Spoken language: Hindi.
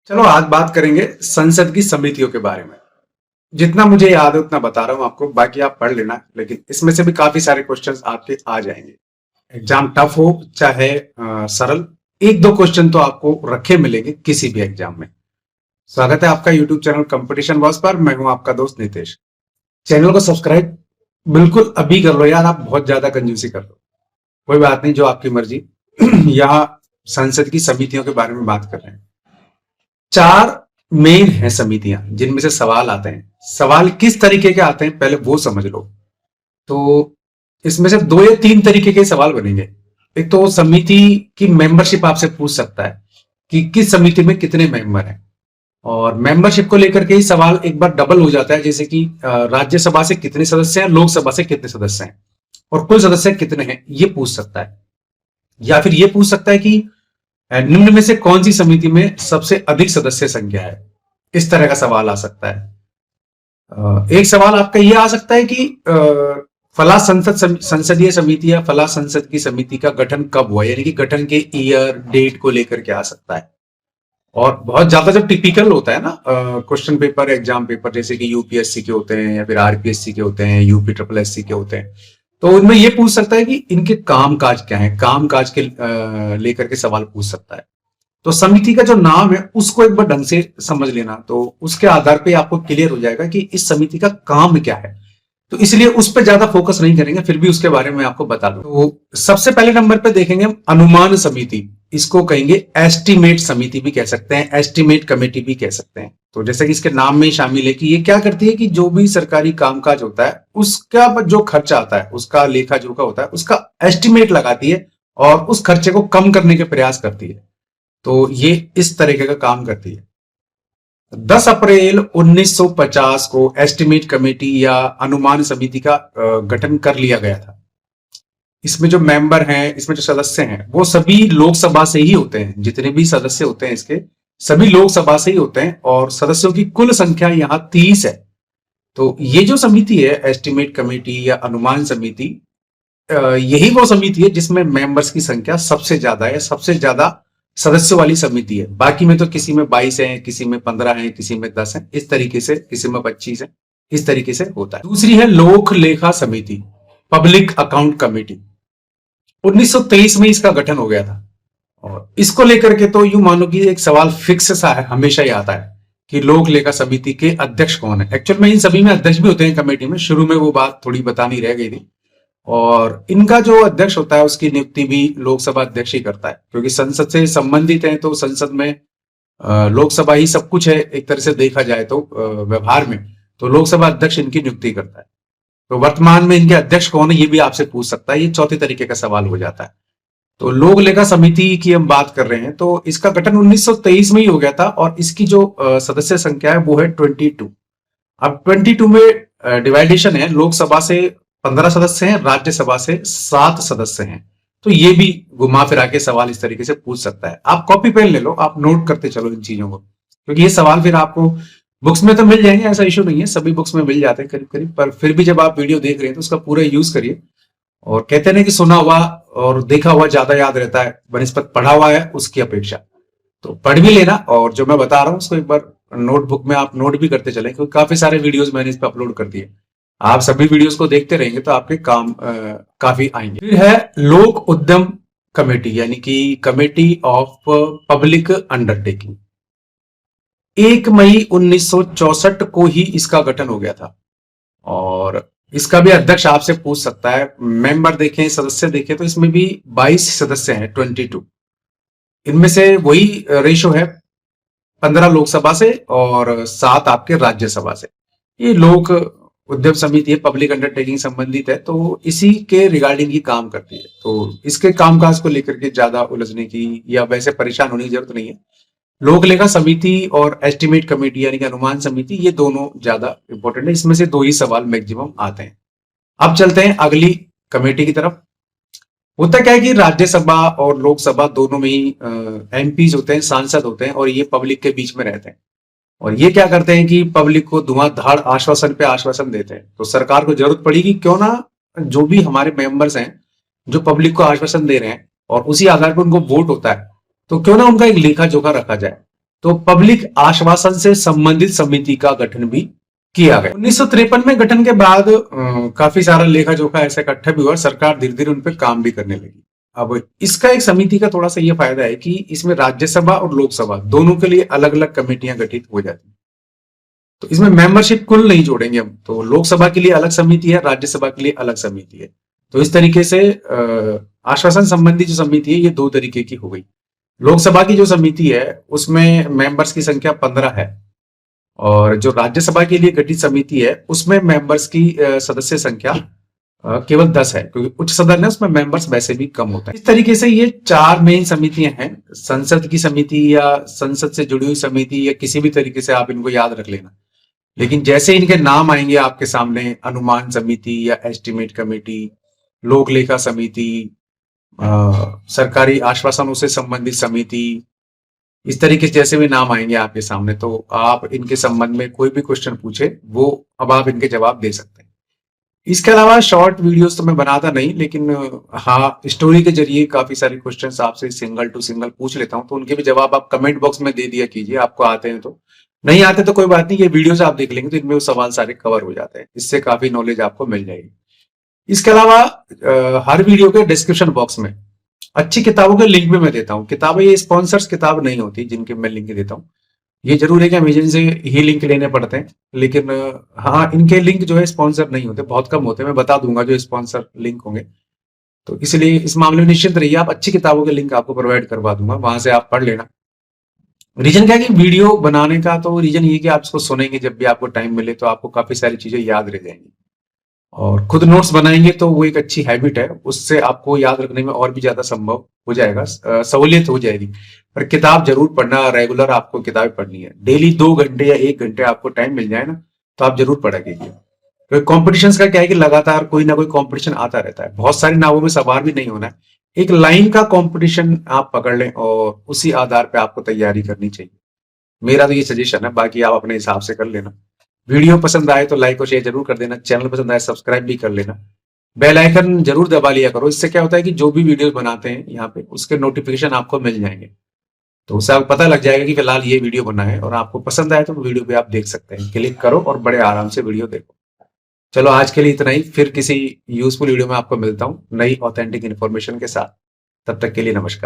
चलो आज बात करेंगे संसद की समितियों के बारे में। जितना मुझे याद है उतना बता रहा हूं आपको, बाकी आप पढ़ लेना। लेकिन इसमें से भी काफी सारे क्वेश्चंस आपके आ जाएंगे। एग्जाम टफ हो चाहे सरल, एक दो क्वेश्चन तो आपको रखे मिलेंगे किसी भी एग्जाम में। स्वागत है आपका यूट्यूब चैनल कंपटीशन बॉस पर। मैं हूं आपका दोस्त नितेश। चैनल को सब्सक्राइब बिल्कुल अभी कर लो यार, आप बहुत ज्यादा कंजूसी कर लो। कोई बात नहीं, जो आपकी मर्जी। यहाँ संसद की समितियों के बारे में बात कर रहे हैं। चार मेन है समितियां जिनमें से सवाल आते हैं। सवाल किस तरीके के आते हैं पहले वो समझ लो। तो इसमें से दो या तीन तरीके के सवाल बनेंगे। एक तो समिति की मेंबरशिप आपसे पूछ सकता है कि किस समिति में कितने मेंबर हैं, और मेंबरशिप को लेकर के ही सवाल एक बार डबल हो जाता है, जैसे कि राज्यसभा से कितने सदस्य हैं, लोकसभा से कितने सदस्य हैं, और कुल सदस्य कितने हैं, ये पूछ सकता है। या फिर ये पूछ सकता है कि निम्न में से कौन सी समिति में सबसे अधिक सदस्य संख्या है। इस तरह का सवाल आ सकता है। एक सवाल आपका यह आ सकता है कि फला संसदीय समिति या फला संसद की समिति का गठन कब हुआ, यानी कि गठन के ईयर डेट को लेकर के आ सकता है। और बहुत ज्यादा जब टिपिकल होता है ना क्वेश्चन पेपर, एग्जाम पेपर, जैसे कि यूपीएससी के होते हैं या फिर आरपीएससी के होते हैं, यूपी ट्रिपल एससी के होते हैं, तो उनमें यह पूछ सकता है कि इनके काम काज क्या है, काम काज के लेकर के सवाल पूछ सकता है। तो समिति का जो नाम है उसको एक बार ढंग से समझ लेना, तो उसके आधार पे आपको क्लियर हो जाएगा कि इस समिति का काम क्या है। तो इसलिए उस पर ज्यादा फोकस नहीं करेंगे, फिर भी उसके बारे में आपको बता दूं। तो सबसे पहले नंबर पे देखेंगे हम अनुमान समिति। इसको कहेंगे एस्टिमेट समिति भी कह सकते हैं, एस्टिमेट कमेटी भी कह सकते हैं। तो जैसे कि इसके नाम में शामिल है कि ये क्या करती है कि जो भी सरकारी कामकाज होता है उसका जो खर्चा आता है, उसका लेखा जोखा होता है, उसका एस्टिमेट लगाती है और उस खर्चे को कम करने के प्रयास करती है। तो ये इस तरीके का काम करती है। 10 अप्रैल 1950 को एस्टिमेट कमेटी या अनुमान समिति का गठन कर लिया गया था। इसमें जो मेंबर हैं, इसमें जो सदस्य हैं, वो सभी लोकसभा से ही होते हैं। जितने भी सदस्य होते हैं इसके सभी लोकसभा से ही होते हैं, और सदस्यों की कुल संख्या यहां 30 है। तो ये जो समिति है एस्टिमेट कमेटी या अनुमान समिति, यही वो समिति है जिसमें मेंबर्स की संख्या सबसे ज्यादा है, सबसे ज्यादा सदस्यों वाली समिति है। बाकी में तो किसी में 22 है, किसी में 15 है, किसी में 10 है, इस तरीके से, किसी में 25 है, इस तरीके से होता है। दूसरी है लोक लेखा समिति, पब्लिक अकाउंट कमेटी। 1923 में इसका गठन हो गया था। और इसको लेकर के तो यूं मानो कि एक सवाल फिक्स सा है, हमेशा ही आता है कि लोक लेखा समिति के अध्यक्ष कौन है। एक्चुअल में इन सभी में अध्यक्ष भी होते हैं कमेटी में, शुरू में वो बात थोड़ी बतानी रह गई थी। और इनका जो अध्यक्ष होता है उसकी नियुक्ति भी लोकसभा अध्यक्ष ही करता है, क्योंकि संसद से संबंधित है। तो संसद में लोकसभा ही सब कुछ है एक तरह से देखा जाए तो व्यवहार में। तो लोकसभा अध्यक्ष इनकी नियुक्ति करता है। तो वर्तमान में इनके अध्यक्ष कौन है ये भी आपसे पूछ सकता है, ये चौथे तरीके का सवाल हो जाता है। तो लोक लेखा समिति की हम बात कर रहे हैं, तो इसका गठन 1923 में ही हो गया था, और इसकी जो सदस्य संख्या है वो है 22। अब 22 में डिवाइडेशन है, लोकसभा से 15 सदस्य हैं, राज्यसभा से 7 सदस्य हैं। तो ये भी घुमा फिरा के सवाल इस तरीके से पूछ सकता है। आप कॉपी पेन ले लो, आप नोट करते चलो इन चीजों को, क्योंकि ये सवाल फिर आपको बुक्स में तो मिल जाएंगे, ऐसा इशू नहीं है, सभी बुक्स में मिल जाते हैं करीब करीब। पर फिर भी जब आप वीडियो देख रहे हैं तो उसका पूरा यूज करिए। और कहते हैं कि सुना हुआ और देखा हुआ ज्यादा याद रहता है बनस्पत पढ़ा हुआ है उसकी अपेक्षा। तो पढ़ भी लेना, और जो मैं बता रहा हूं उसको एक बार नोटबुक में आप नोट भी करते चलें, क्योंकि काफी सारे वीडियोस मैंने इस पर अपलोड कर दिए। आप सभी वीडियोस को देखते रहेंगे तो आपके काम काफी आएंगे। फिर है लोक उद्यम कमेटी, यानी कि कमेटी ऑफ पब्लिक अंडरटेकिंग। 1 मई 1964 को ही इसका गठन हो गया था, और इसका भी अध्यक्ष आपसे पूछ सकता है। मेंबर देखें, सदस्य देखें, तो इसमें भी 22 सदस्य हैं, 22। इनमें से वही रेशो है, 15 लोकसभा से और 7 आपके राज्यसभा से। ये लोक उद्यम समिति है, पब्लिक अंडरटेकिंग संबंधित है, तो इसी के रिगार्डिंग ही काम करती है। तो इसके कामकाज को लेकर के ज्यादा उलझने की या वैसे परेशान होने की जरूरत नहीं है। लोक लेखा समिति और एस्टिमेट कमेटी यानी कि अनुमान समिति, ये दोनों ज्यादा इंपॉर्टेंट है। इसमें से 2 ही सवाल मैक्सिमम आते हैं। अब चलते हैं अगली कमेटी की तरफ। होता क्या है कि राज्यसभा और लोकसभा दोनों में ही एमपीज होते हैं, सांसद होते हैं, और ये पब्लिक के बीच में रहते हैं। और ये क्या करते हैं कि पब्लिक को धुआंधार आश्वासन पे आश्वासन देते हैं। तो सरकार को जरूरत पड़ेगी क्यों ना, जो भी हमारे मेंबर्स हैं जो पब्लिक को आश्वासन दे रहे हैं और उसी आधार पर उनको वोट होता है, तो क्यों ना उनका एक लेखा जोखा रखा जाए। तो पब्लिक आश्वासन से संबंधित समिति का गठन भी किया गया। 1953 में गठन के बाद काफी सारा लेखा जोखा ऐसा इकट्ठा भी हुआ, सरकार धीरे धीरे उन पर काम भी करने लगी। अब इसका एक समिति का थोड़ा सा ये फायदा है कि इसमें राज्यसभा और लोकसभा दोनों के लिए अलग अलग कमेटियां गठित हो जाती हैं। तो इसमें मेंबरशिप कुल नहीं जोड़ेंगे हम, तो लोकसभा के लिए अलग समिति है, राज्यसभा के लिए अलग समिति है। तो इस तरीके से आश्वासन संबंधी जो समिति है ये दो तरीके की हो गई। लोकसभा की जो समिति है उसमें मेंबर्स की संख्या 15 है, और जो राज्यसभा के लिए गठित समिति है उसमें मेंबर्स की सदस्य संख्या केवल 10 है, क्योंकि उच्च सदन है उसमें मेंबर्स वैसे भी कम होता है। इस तरीके से ये 4 मेन समितियां हैं, संसद की समिति या संसद से जुड़ी हुई समिति, या किसी भी तरीके से आप इनको याद रख लेना। लेकिन जैसे इनके नाम आएंगे आपके सामने, अनुमान समिति या एस्टिमेट कमेटी, लोक लेखा समिति, सरकारी आश्वासनों से संबंधित समिति, इस तरीके से जैसे भी नाम आएंगे आपके सामने, तो आप इनके संबंध में कोई भी क्वेश्चन पूछे वो अब आप इनके जवाब दे सकते हैं। इसके अलावा शॉर्ट वीडियोस तो मैं बनाता नहीं, लेकिन हाँ स्टोरी के जरिए काफी सारे क्वेश्चंस आपसे सिंगल टू सिंगल पूछ लेता हूं, तो उनके भी जवाब आप कमेंट बॉक्स में दे दिया कीजिए, आपको आते हैं तो। नहीं आते तो कोई बात नहीं, ये वीडियोस आप देख लेंगे तो इनमें वो सवाल सारे कवर हो जाते हैं, इससे काफी नॉलेज आपको मिल जाएगी। इसके अलावा हर वीडियो के डिस्क्रिप्शन बॉक्स में अच्छी किताबों के लिंक भी मैं देता हूँ। किताबें ये स्पॉन्सर्स किताब नहीं होती जिनके मैं लिंक देता हूँ, ये जरूर है कि अमेजन से ही लिंक लेने पड़ते हैं, लेकिन हाँ इनके लिंक जो है स्पॉन्सर नहीं होते, बहुत कम होते हैं। मैं बता दूंगा जो स्पॉन्सर लिंक होंगे, तो इसलिए इस मामले में निश्चिंत रहिए, आप अच्छी किताबों के लिंक आपको प्रोवाइड करवा दूंगा, वहां से आप पढ़ लेना। रीजन क्या है कि वीडियो बनाने का तो रीजन ये कि आप इसको सुनेंगे जब भी आपको टाइम मिले तो आपको काफी सारी चीजें याद रह जाएंगी, और खुद नोट्स बनाएंगे तो वो एक अच्छी हैबिट है, उससे आपको याद रखने में और भी ज्यादा संभव हो जाएगा, सहूलियत हो जाएगी। पर किताब जरूर पढ़ना, रेगुलर आपको किताबें पढ़नी है, डेली 2 घंटे या 1 घंटे आपको टाइम मिल जाए ना तो आप जरूर पढ़ा कीजिए। तो कॉम्पिटिशन का क्या है कि लगातार कोई ना कोई कॉम्पिटिशन आता रहता है, बहुत सारी नावों में सवार भी नहीं होना है, एक लाइन का कॉम्पिटिशन आप पकड़ लें और उसी आधार पर आपको तैयारी करनी चाहिए। मेरा तो ये सजेशन है, बाकी आप अपने हिसाब से कर लेना। वीडियो पसंद आए तो लाइक और शेयर जरूर कर देना, चैनल पसंद आए सब्सक्राइब भी कर लेना, बेल आइकन जरूर दबा लिया करो। इससे क्या होता है कि जो भी वीडियो बनाते हैं यहाँ पे उसके नोटिफिकेशन आपको मिल जाएंगे, तो उससे आपको पता लग जाएगा कि फिलहाल ये वीडियो बना है, और आपको पसंद आए तो वीडियो पे आप देख सकते हैं, क्लिक करो और बड़े आराम से वीडियो देखो। चलो आज के लिए इतना ही, फिर किसी यूजफुल वीडियो में आपको मिलता हूँ नई ऑथेंटिक इन्फॉर्मेशन के साथ। तब तक के लिए नमस्कार।